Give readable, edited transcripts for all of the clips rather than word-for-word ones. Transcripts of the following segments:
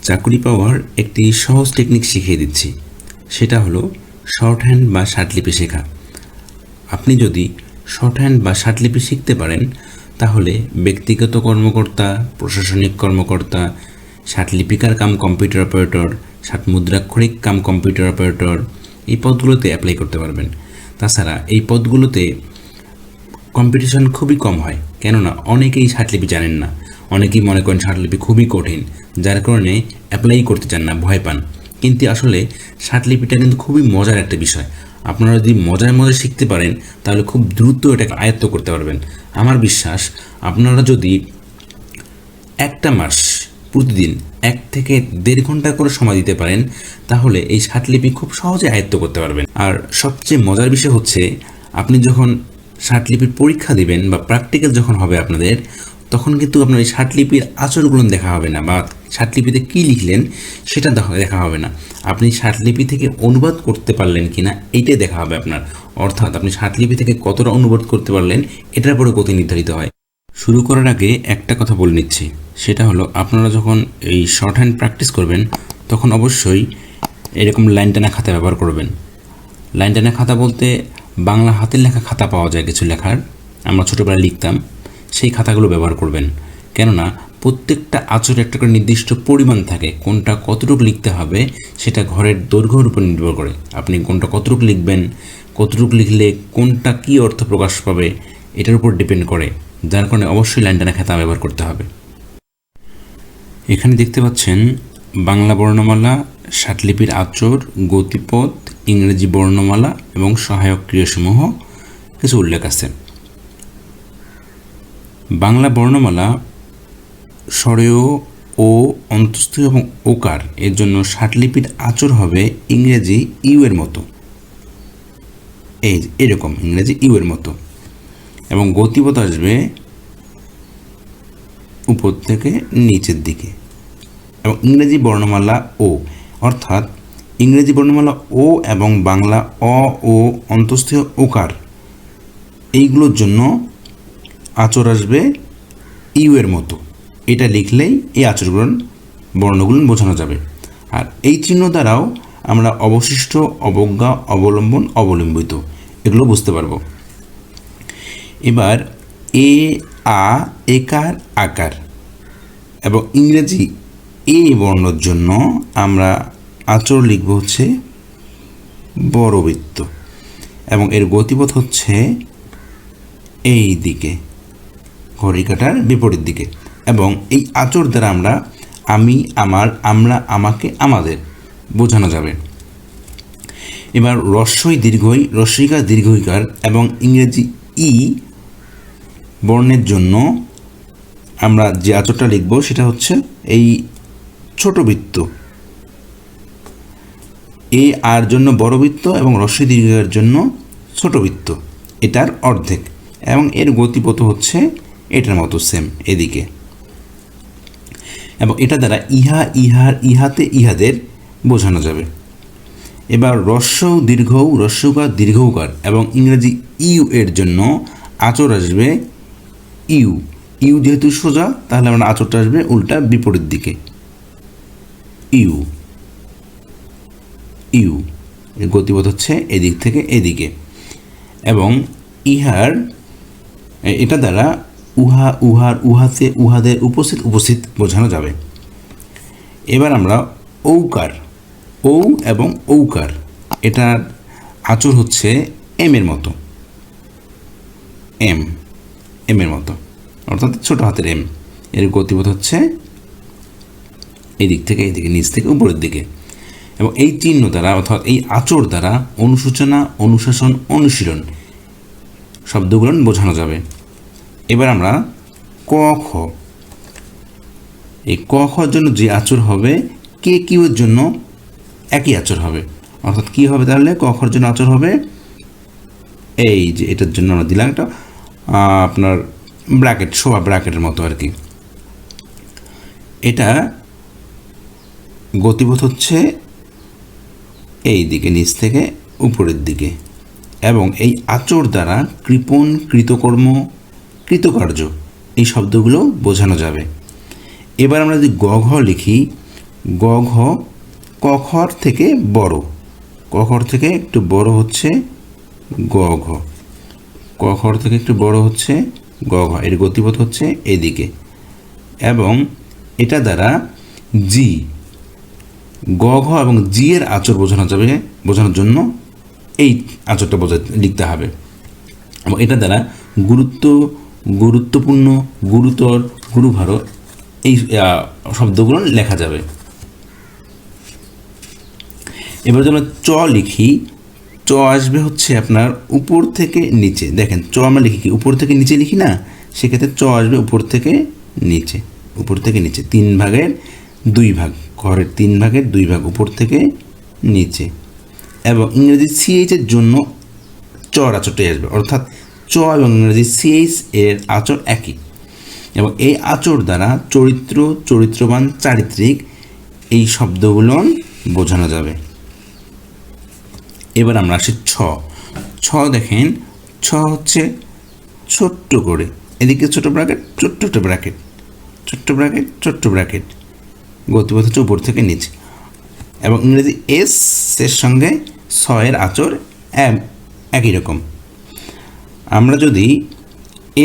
চাকরি পাওয়ার একটি সহজ টেকনিক শিখিয়ে দিচ্ছি। সেটা হলো শর্টহ্যান্ড বা ষাটলিপি শেখা। আপনি যদি শর্টহ্যান্ড বা ষাটলিপি শিখতে পারেন তাহলে ব্যক্তিগত কর্মকর্তা, প্রশাসনিক কর্মকর্তা, ষাটলিপিকার কাম কম্পিউটার অপারেটর, ষাটমুদ্রাক্ষরিক কাম কম্পিউটার অপারেটর এই পদগুলোতে অ্যাপ্লাই করতে পারবেন। তাছাড়া এই পদগুলোতে কম্পিটিশন খুবই কম হয়, কেননা অনেকেই ষাটলিপি জানেন না। অনেকেই মনে করেন ষাটলিপি খুবই কঠিন, যার কারণে অ্যাপ্লাই করতে চান না, ভয় পান। কিন্তু আসলে ষাটলিপিটা কিন্তু খুবই মজার একটা বিষয়। আপনারা যদি মজায় মজায় শিখতে পারেন তাহলে খুব দ্রুত এটাকে আয়ত্ত করতে পারবেন। আমার বিশ্বাস আপনারা যদি একটা মাস প্রতিদিন 1 থেকে 1.5 ঘন্টা করে সময় দিতে পারেন তাহলে এই ষাটলিপি খুব সহজে আয়ত্ত করতে পারবেন। আর সবচেয়ে মজার বিষয় হচ্ছে আপনি যখন ষাটলিপির পরীক্ষা দিবেন বা প্র্যাকটিক্যাল যখন হবে আপনাদের, তখন কিন্তু আপনার এই ষাটলিপির আচরগুলো দেখা হবে না, বা ষাটলিপিতে কী লিখলেন সেটা দেখা হবে না। আপনি ষাটলিপি থেকে অনুবাদ করতে পারলেন কিনা এইটাই দেখা হবে আপনার। অর্থাৎ আপনি ষাটলিপি থেকে কতটা অনুবাদ করতে পারলেন এটার পরে গতি নির্ধারিত হয়। শুরু করার আগে একটা কথা বলে নিচ্ছি, সেটা হলো আপনারা যখন এই শর্টহ্যান্ড প্র্যাকটিস করবেন তখন অবশ্যই এরকম লাইন টানা খাতা ব্যবহার করবেন। লাইন টানা খাতা বলতে বাংলা হাতের লেখা খাতা পাওয়া যায় কিছু লেখার, আমরা ছোটোবেলায় লিখতাম, সেই খাতাগুলো ব্যবহার করবেন। কেননা প্রত্যেকটা আচরে একটা করে নির্দিষ্ট পরিমাণ থাকে, কোনটা কতটুকু লিখতে হবে সেটা ঘরের দৈর্ঘ্যের উপর নির্ভর করে। আপনি কোনটা কতটুকু লিখবেন, কতটুকু লিখলে কোনটা কী অর্থ প্রকাশ পাবে এটার উপর ডিপেন্ড করে, যার কারণে অবশ্যই লাইন টানা খাতা ব্যবহার করতে হবে। এখানে দেখতে পাচ্ছেন বাংলা বর্ণমালা, ষাটলিপির আচর, গতিপথ, ইংরেজি বর্ণমালা এবং সহায়ক ক্রিয়াসমূহ কিছু উল্লেখ আছে। বাংলা বর্ণমালা স্বরেয় ও অন্তস্থ এবং ওকার এর জন্য ষাটলিপির আচর হবে ইংরেজি ইউ এর মতো, এরকম ইংরেজি ইউ এর মতো, এবং গতিপথ আসবে উপর থেকে নিচের দিকে। এবং ইংরেজি বর্ণমালা ও, অর্থাৎ ইংরেজি বর্ণমালা ও এবং বাংলা অ ও অন্তস্থীয় ওকার এইগুলোর জন্য আচর আসবে ইউ এর মতো। এটা লিখলেই এই আচরগুলো বর্ণগুলো বোঝানো যাবে। আর এই চিহ্ন দ্বারাও আমরা অবশিষ্ট, অবজ্ঞা, অবলম্বন, অবলম্বিত এগুলো বুঝতে পারব। এবার এ, আ, একার, আকার এবং ইংরেজি এ বর্ণের জন্য আমরা আচর লিখব হচ্ছে বড়বৃত্ত, এবং এর গতিপথ হচ্ছে এই দিকে, ঘড়ি কাঁটার বিপরীত দিকে। এবং এই আচর দ্বারা আমরা আমি, আমার, আমরা, আমাকে, আমাদের বোঝানো যাবে। এবার রস্বই দীর্ঘই, রস্বইকার, দীর্ঘইকার এবং ইংরেজি ই বর্ণের জন্য আমরা যে আচরটা লিখব সেটা হচ্ছে এই ছোট বৃত্ত। এ আর জন্য বড় বৃত্ত এবং রস্বই দীর্ঘইকার জন্য ছোট বৃত্ত, এটার অর্ধেক, এবং এর গতিপথ হচ্ছে এটার মতো সেম এদিকে। এবং এটা দ্বারা ইহা, ইহার, ইহাতে, ইহাদের বোঝানো যাবে। এবার রস্বৌ দীর্ঘৌ, রস্যকার, দীর্ঘৌকার এবং ইংরেজি ইউ এর জন্য আচর আসবে ইউ। ইউ যেহেতু সোজা তাহলে আমরা আচরটা আসবে উল্টা বিপরীত দিকে, ইউ ইউ। এর গতিপথ হচ্ছে এদিক থেকে এদিকে। এবং ইহার, এটা দ্বারা উহা, উহার, উহাতে, উহাদের, উপস্থিত, উপস্থিত বোঝানো যাবে। এবার আমরা ঔকার, ঔ এবং ঔকার, এটার আচর হচ্ছে এম এর মতো, এম এর মতো, অর্থাৎ ছোট হাতের এম। এর গতিপথ হচ্ছে এদিক থেকে এদিকে, নিচ থেকে উপরের দিকে। এবং এই চিহ্ন দ্বারা অর্থাৎ এই আচর দ্বারা অনুসূচনা, অনুশাসন, অনুশীলন শব্দগুলো বোঝানো যাবে। এবার আমরা ক খ, এই ক খর জন্য যে আচর হবে কে কিউ এর জন্য একই আচর হবে। অর্থাৎ কী হবে তাহলে, ক খর জন্য আচর হবে এই যে এটার জন্য আমরা দিলাম একটা আপনার ব্র্যাকেট, শোয়া ব্র্যাকেটের মতো আর কি। এটা গতিপথ হচ্ছে এই দিকে, নিচ থেকে উপরের দিকে। এবং এই আচর দ্বারা কৃপণ, কৃতকর্ম, কৃতকার্য এই শব্দগুলো বোঝানো যাবে। এবার আমরা যদি গ ঘ লিখি, গ ঘ, ক খর থেকে বড়, ক খর থেকে একটু বড় হচ্ছে গ ঘ, ক খর থেকে একটু বড় হচ্ছে গ ঘ, এর গতিপথ হচ্ছে এদিকে। এবং এটা দ্বারা জি, গ ঘ এবং জি এর আচর বোঝানো যাবে, বোঝানোর জন্য এই আচরটা লিখতে হবে। এবং এটা দ্বারা গুরুত্বপূর্ণ, গুরুতর, গুরুভার এই শব্দগুলো লেখা যাবে। এবার যেন চ লিখি, চ আসবে হচ্ছে আপনার উপর থেকে নিচে। দেখেন চ আমরা লিখি কি উপর থেকে নিচে লিখি না, সেক্ষেত্রে চ আসবে উপর থেকে নিচে, উপর থেকে নিচে, 3 ভাগের 2 ভাগ, ঘরের 3 ভাগের 2 ভাগ উপর থেকে নিচে। এবং ইংরেজি সিএইচ এর জন্য চর আচরটাই আসবে, অর্থাৎ চ এবং ইংরেজি সিএইচ এর আচর একই। এবং এই আচর দ্বারা চরিত্র, চরিত্রবান, চারিত্রিক এই শব্দগুলো বোঝানো যাবে। এবার আমরা আসি ছ। ছ দেখেন, ছ হচ্ছে ছোট্ট করে, এদিকে ছোট ব্র্যাকেট, ছোট্ট একটা ব্র্যাকেট, ছোট্ট ব্র্যাকেট, ছোট্ট ব্র্যাকেট, গতিপথ হচ্ছে উপর থেকে নিচে। এবং ইংরেজি এস এর সঙ্গে ছ এর আচর একই রকম। আমরা যদি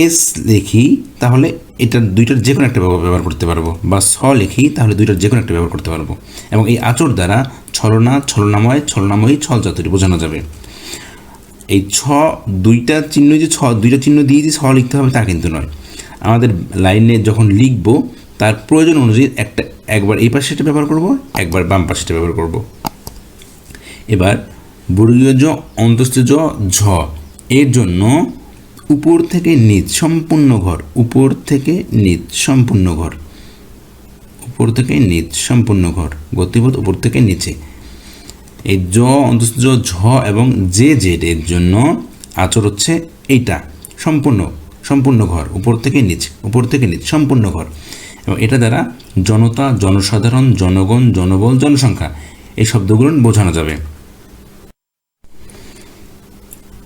এস লিখি তাহলে এটার দুইটার যে কোনো একটা ব্যবহার করতে পারবো, বা ছ লিখি তাহলে দুইটার যে কোনো একটা ব্যবহার করতে পারবো। এবং এই আচর দ্বারা ছলনা, ছলনাময়, ছলনাময়ী, ছল জাতরি বোঝানো যাবে। এই ছ দুইটা চিহ্ন, যে ছ দুইটা চিহ্ন দিয়ে যে ছ লিখতে হবে তা কিন্তু নয়। আমাদের লাইনে যখন লিখব তার প্রয়োজন অনুযায়ী একবার এই পাশে এটা ব্যবহার করব, একবার বাম পাশে এটা ব্যবহার করব। এবার বর্গীয় জ, অন্তস্থ জ, ঝ এর জন্য উপর থেকে নিচ সম্পূর্ণ ঘর, উপর থেকে নিচ সম্পূর্ণ ঘর, উপর থেকে নিচ সম্পূর্ণ ঘর, গতিপথ উপর থেকে নিচে। এই জ, অন্তস্থ জ, ঝ এবং জে জেড এর জন্য আচর হচ্ছে এইটা, সম্পূর্ণ, সম্পূর্ণ ঘর, উপর থেকে নিচ, উপর থেকে নিচ, সম্পূর্ণ ঘর। এবং এটা দ্বারা জনতা, জনসাধারণ, জনগণ, জনবল, জনসংখ্যা এই শব্দগুলো বোঝানো যাবে।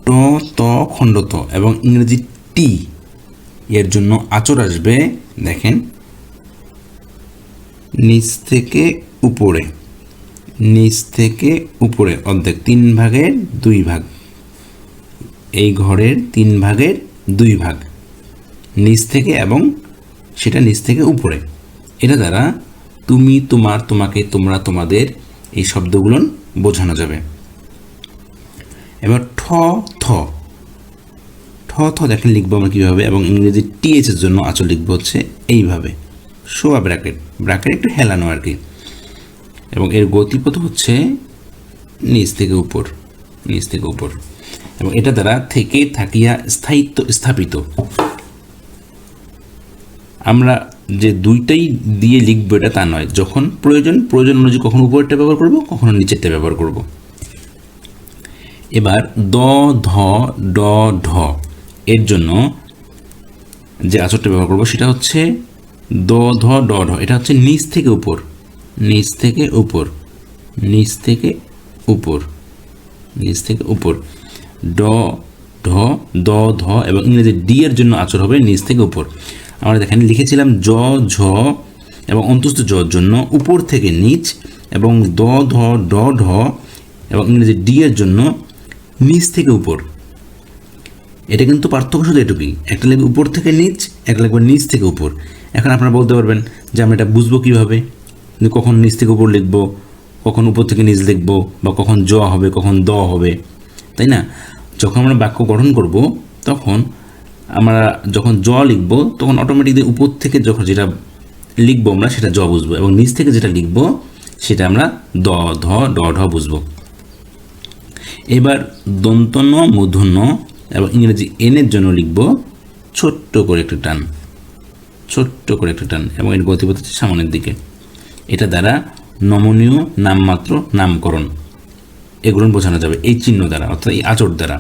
ট, ত, খণ্ডত এবং ইংরেজি টি এর জন্য আচর আসবে, দেখেন নিচ থেকে উপরে, নিচ থেকে উপরে, অর্ধেক 3 ভাগের 2 ভাগ, এই ঘরের 3 ভাগের 2 ভাগ, নিচ থেকে, এবং সেটা নিচ থেকে উপরে। এটা দ্বারা তুমি, তোমার, তোমাকে, তোমরা, তোমাদের এই শব্দগুলো বোঝানো যাবে। এবার ঠ, থ, ঠ থ দেখেন লিখবো আমরা কীভাবে। এবং ইংরেজি টিএচ এর জন্য আচর লিখবো হচ্ছে এইভাবে, শোয়া ব্র্যাকেট, ব্র্যাকেট একটু হেলানো আর কি। এবং এর গতিপথ হচ্ছে নিচ থেকে উপর, নিচ থেকে উপর। এবং এটা দ্বারা থেকে, থাকিয়া, স্থায়িত্ব, স্থাপিত। আমরা যে দুইটাই দিয়ে লিখবো এটা তা নয়, যখন প্রয়োজন অনুযায়ী কখনো উপরেরটা ব্যবহার করব, কখনো নিচেরটা ব্যবহার করব। এবার দ, ধ, ড, ঢ এর জন্য যে আচরটা ব্যবহার করব সেটা হচ্ছে দ, ধ, ড, ঢ। এটা হচ্ছে নিচ থেকে উপর, নিচ থেকে উপর, নিচ থেকে উপর, নিচ থেকে উপর। ড, ঢ, দ, ধ এবং ইংরেজি ডি এর জন্য আচর হবে নিচ থেকে উপর। আমরা দেখেন লিখেছিলাম জ, ঝ এবং অন্তস্থ জ এর জন্য উপর থেকে নিচ, এবং দ, ধ, ড, ঢ এবং ইংরেজি ডি এর জন্য নিচ থেকে উপর। এটা কিন্তু পার্থক্য শুধু এটুকুই, একটা লিখবে উপর থেকে নিচ, একটা লিখবে নিচ থেকে উপর। এখন আপনারা বলতে পারবেন যে আমরা এটা বুঝবো কীভাবে, কখন নিচ থেকে উপর লিখবো, কখন উপর থেকে নিচ লিখবো, বা কখন জ হবে, কখন দ হবে, তাই না? যখন আমরা বাক্য গঠন করব তখন আমরা যখন জ লিখব তখন অটোমেটিকলি উপর থেকে যখন যেটা লিখবো আমরা সেটা জ বুঝবো, এবং নিচ থেকে যেটা লিখবো সেটা আমরা দ, ধ, ড, ঢ বুঝবো। এবার দন্তন্য, মূর্ধন্য এবং ইংরেজি এন এর জন্য লিখব ছোট্ট করে একটু টান, ছোট্ট করে একটু টান, এবং এর গতিপথ হচ্ছে সামনের দিকে। এটা দ্বারা নমনীয়, নামমাত্র, নামকরণ এগুলো বোঝানো যাবে এই চিহ্ন দ্বারা, অর্থাৎ এই আচর দ্বারা।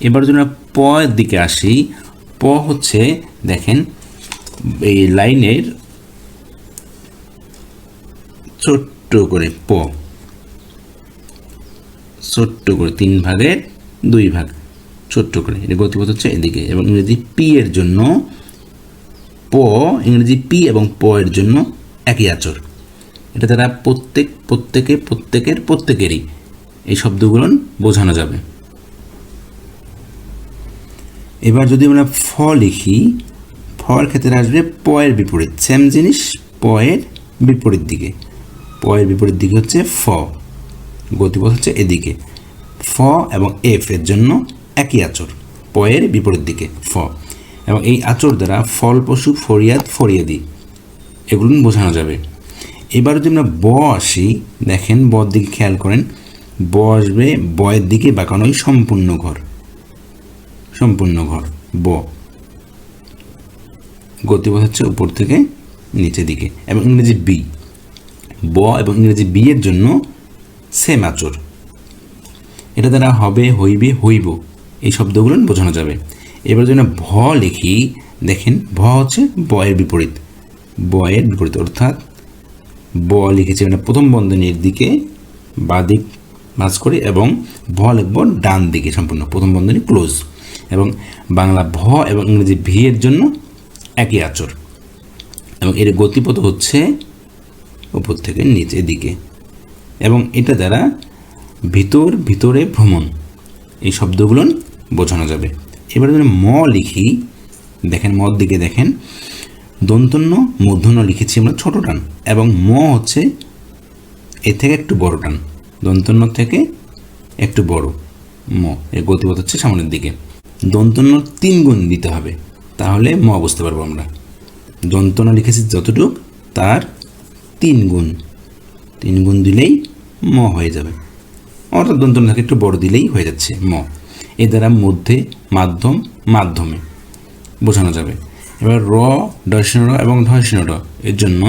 এবার যদি আমরা প এর দিকে আসি, প হচ্ছে দেখেন এই লাইনের ছোট্ট করে প, ছোট্ট করে 3 ভাগের 2 ভাগ, ছোট্ট করে, এটা গতিপথ হচ্ছে এদিকে। এবং ইংরেজি পি এর জন্য প, ইংরেজি পি এবং প এর জন্য একই আচর, এটা দ্বারা প্রত্যেক, প্রত্যেকে, প্রত্যেকের, প্রত্যেকেরই এই শব্দগুলো বোঝানো যাবে। এবার যদি আমরা ফ লিখি, ফর ক্ষেত্রে আসবে প এর বিপরীত, সেম জিনিস প এর বিপরীত দিকে। প এর বিপরীত দিকে হচ্ছে ফ, গতিপথ হচ্ছে এদিকে। ফ এবং এফ এর জন্য একই আচর, প এর বিপরীত দিকে ফ, এবং এই আচর দ্বারা ফল, পশু, ফরিয়াদ, ফরিয়াদি এগুলো বোঝানো যাবে। এবার যদি আমরা ব আসি, দেখেন বর দিকে খেয়াল করেন, ব আসবে বয়ের দিকে বাঁকানো ওই সম্পূর্ণ ঘর, সম্পূর্ণ ঘর ব, গতিপথ হচ্ছে উপর থেকে নিচের দিকে। এবং ইংরেজি বি, ব এবং ইংরেজি বি এর জন্য সেম আচর, এটা দ্বারা হবে, হইবে, হইব এই শব্দগুলো বোঝানো যাবে। এবার যদি ভ লিখি, দেখেন ভ হচ্ছে ব এর বিপরীত, ব এর বিপরীত, অর্থাৎ ব লিখেছি মানে প্রথম বন্ধনীর দিকে বাঁ দিক ভাঁজ করে, এবং ভ লিখব ডান দিকে সম্পূর্ণ, প্রথম বন্ধনী ক্লোজ। এবং বাংলা ভ এবং ইংরেজি ভি এর জন্য একই আচর, এবং এর গতিপথ হচ্ছে উপর থেকে নিচের দিকে, এবং এটা দ্বারা ভিতর, ভিতরে ভ্রমণ এই শব্দগুলো বোঝানো যাবে। এবার যদি ম লিখি, দেখেন মর দিকে দেখেন, দন্তন্য মূর্ধন্য লিখেছি আমরা ছোট টান, এবং ম হচ্ছে এর থেকে একটু বড় টান, দন্তন্য থেকে একটু বড় ম, এর গতিপথ হচ্ছে সামনের দিকে। দন্তন্য 3 গুণ দিতে হবে, তাহলে ম বুঝতে পারবো আমরা। দন্তন্য লিখেছি যতটুক তার 3 গুণ, 3 গুণ দিলেই ম হয়ে যাবে, অর্থাৎ দন্তন্য থেকে একটু বড় দিলেই হয়ে যাচ্ছে ম। এ দ্বারা মধ্যে, মাধ্যম, মাধ্যমে বোঝানো যাবে। এবার র, ডয়সন র এবং ধয়সন র এর জন্য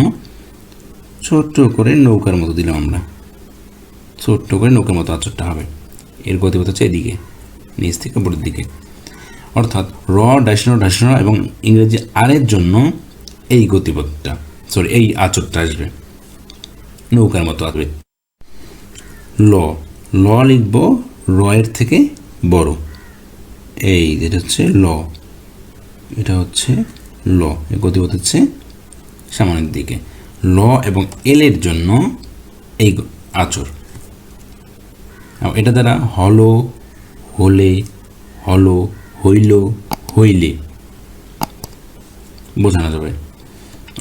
ছোট্ট করে নৌকার মতো দিলাম আমরা, ছোট্ট করে নৌকার মতো আচরটা হবে। এর গতিপথ হচ্ছে এদিকে, নিচ থেকে উপরের দিকে, অর্থাৎ র, ডয়সন র, ধয়সন র এবং ইংরেজি আর এর জন্য এই গতিপথটা, সরি এই আচরটা আসবে, নৌকার মতো আসবে। ল, ল লিখব র এর থেকে বড়, এই যেটা হচ্ছে ল, এটা হচ্ছে ল, এর গতিপথ হচ্ছে সামনের দিকে। ল এবং এল এর জন্য এই আচর, এটা দ্বারা হলো, হলে, হলো, হইল, হইলে বোঝানো যাবে,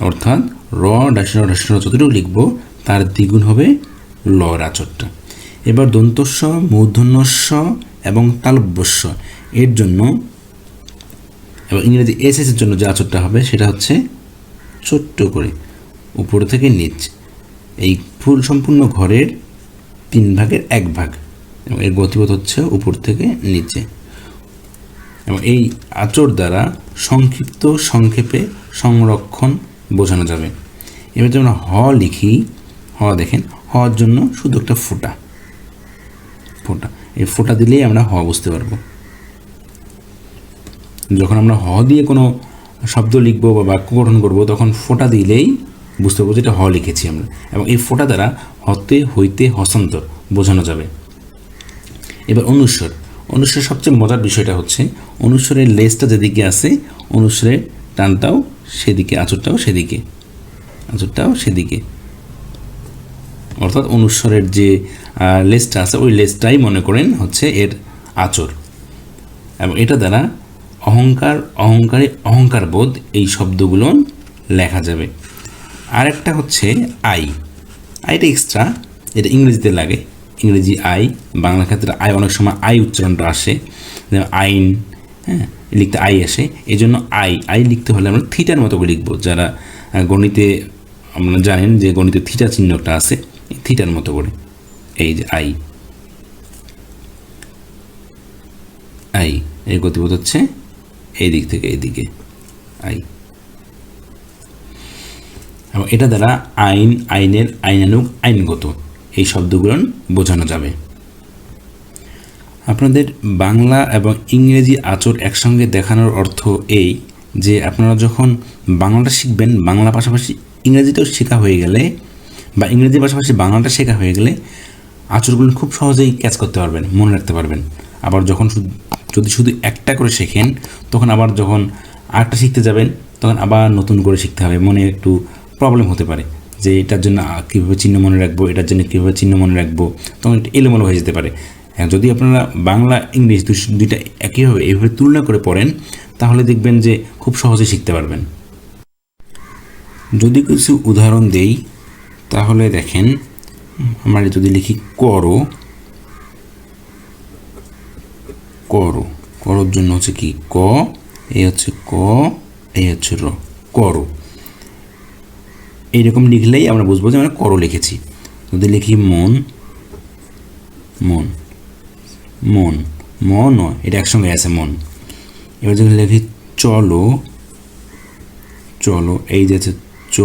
অর্থাৎ র, ডাসন যতটুকু লিখব তার দ্বিগুণ হবে লর আচরটা। এবার দন্তস্ব, মূর্ধন্যস্ব এবং তালব্যস্ব এর জন্য, এবং ইংরেজি এস এর জন্য যে আচরটা হবে সেটা হচ্ছে ছোট্ট করে উপর থেকে নিচ, এই ফুল সম্পূর্ণ ঘরের 3 ভাগের 1 ভাগ, এবং এর গতিপথ হচ্ছে উপর থেকে নিচে, এবং এই আচর দ্বারা সংক্ষিপ্ত, সংক্ষেপে, সংরক্ষণ বোঝানো যাবে। এবার যদি আমরা হ লিখি, হ দেখেন হওয়ার জন্য শুধু একটা ফোঁটা, ফোঁটা, এই ফোঁটা দিলেই আমরা হ বুঝতে পারবো। যখন আমরা হ দিয়ে কোনো শব্দ লিখবো বা বাক্য গঠন করবো, তখন ফোঁটা দিলেই বুঝতে পারবো যে এটা হ লিখেছি আমরা, এবং এই ফোঁটা দ্বারা হতে, হইতে, হস্তান্তর বোঝানো যাবে। এবার অনুস্বর, অনুস্বরের সবচেয়ে মজার বিষয়টা হচ্ছে অনুস্বরের লেজটা যেদিকে আছে, অনুস্বরের টানটাও সেদিকে, আচরটাও সেদিকে, আচরটাও সেদিকে, অর্থাৎ অনুস্বরের যে লেজটা আছে ওই লেজটাই মনে করেন হচ্ছে এর আচর, এবং এটা দ্বারা অহংকার, অহংকারী, অহংকার বোধ এই শব্দগুলো লেখা যাবে। আরেকটা হচ্ছে আই, আইটা এক্সট্রা, এটা ইংরেজিতে লাগে, ইংরেজি আই, বাংলা ক্ষেত্রে আই অনেক সময় আই উচ্চারণটা আসে, যেমন আইন, হ্যাঁ লিখতে আই আসে, এই জন্য আই, আই লিখতে হলে আমরা থিটার মতো করে লিখবো। যারা গণিতে আপনারা জানেন যে গণিতে থিটা চিহ্নটা আছে, থিটার মতো করে, এই যে আই, আই এর গতিপথ হচ্ছে এই দিক থেকে এদিকে আই, এবং এটা দ্বারা আইন, আইনের, আইনানুগ, আইনগত এই শব্দগুলো বোঝানো যাবে। আপনাদের বাংলা এবং ইংরেজি আচর একসঙ্গে দেখানোর অর্থ এই যে আপনারা যখন বাংলাটা শিখবেন, বাংলা পাশাপাশি ইংরেজিটাও শেখা হয়ে গেলে, বা ইংরেজির পাশাপাশি বাংলাটা শেখা হয়ে গেলে আচরগুলো খুব সহজেই ক্যাচ করতে পারবেন, মনে রাখতে পারবেন। আবার যখন যদি শুধু একটা করে শেখেন, তখন আবার যখন আরেকটা শিখতে যাবেন তখন আবার নতুন করে শিখতে হবে, মনে একটু প্রবলেম হতে পারে যে এটার জন্য কীভাবে চিহ্ন মনে রাখবো, এটার জন্য কীভাবে চিহ্ন মনে রাখবো, তখন এটা এলোমেলো হয়ে যেতে পারে। যদি আপনারা বাংলা ইংলিশ দুইটা একইভাবে এইভাবে তুলনা করে পড়েন, তাহলে দেখবেন যে খুব সহজে শিখতে পারবেন। যদি কিছু উদাহরণ দেই, তাহলে দেখেন, আমরা যদি লিখি করো, করো, করোর জন্য হচ্ছে কি ক, এই হচ্ছে ক, এই হচ্ছে র, করো। এইরকম লিখলেই আমরা বুঝবো যে আমরা করো লিখেছি। যদি লিখি মন, মন, মন, মন, এটা একসঙ্গে আছে মন। এবার যদি লিখি চলো, চলো, এই যে হচ্ছে চ,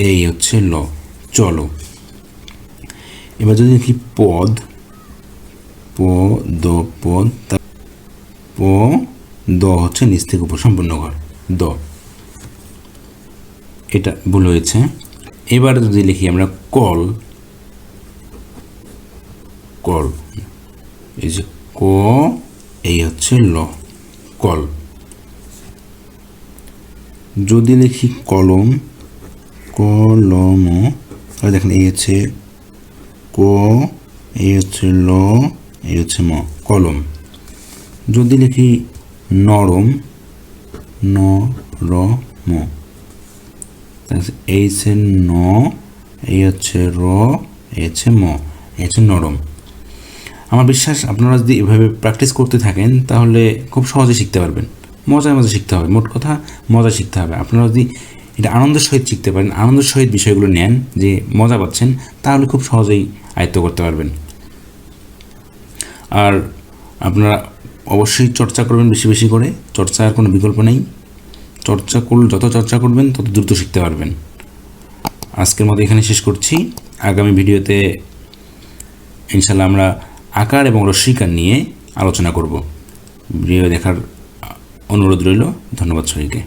এই হচ্ছে ল, চলো। এবার যদি লিখি পদ, প দ পদ, প দ হচ্ছে নিচ থেকে উপর সম্পূর্ণ ঘর, দ, এটা ভুল হয়েছে। এবার যদি লিখি আমরা কল, কল, এই যে ক, এই হচ্ছে ল, কল। যদি লিখি কলম, কলম, তাহলে দেখেন এই হচ্ছে ক, এই হচ্ছে ল, এই হচ্ছে ম, কলম। যদি লিখি নরম, ন র ম, এই হচ্ছে ন, এই হচ্ছে র, এই হচ্ছে ম, এই হচ্ছে নরম। আমার বিশ্বাস আপনারা যদি এভাবে প্র্যাকটিস করতে থাকেন, তাহলে খুব সহজে শিখতে পারবেন। মজায় মজা শিখতে হবে, মোট কথা মজা শিখতে হবে। আপনারা যদি এটা আনন্দের সহিত শিখতে পারেন, আনন্দের সহিত বিষয়গুলো নেন, যে মজা পাচ্ছেন, তাহলে খুব সহজেই আয়ত্ত করতে পারবেন। আর আপনারা অবশ্যই চর্চা করবেন বেশি বেশি করে, চর্চার কোনো বিকল্প নেই। চর্চা করলে, যত চর্চা করবেন তত দ্রুত শিখতে পারবেন। আজকের মতো এখানে শেষ করছি। আগামী ভিডিওতে ইনশাল্লাহ আমরা আকার এবং রস্বীকার নিয়ে আলোচনা করব। ভিডিও দেখার অনুরোধ রইল। ধন্যবাদ সবাইকে।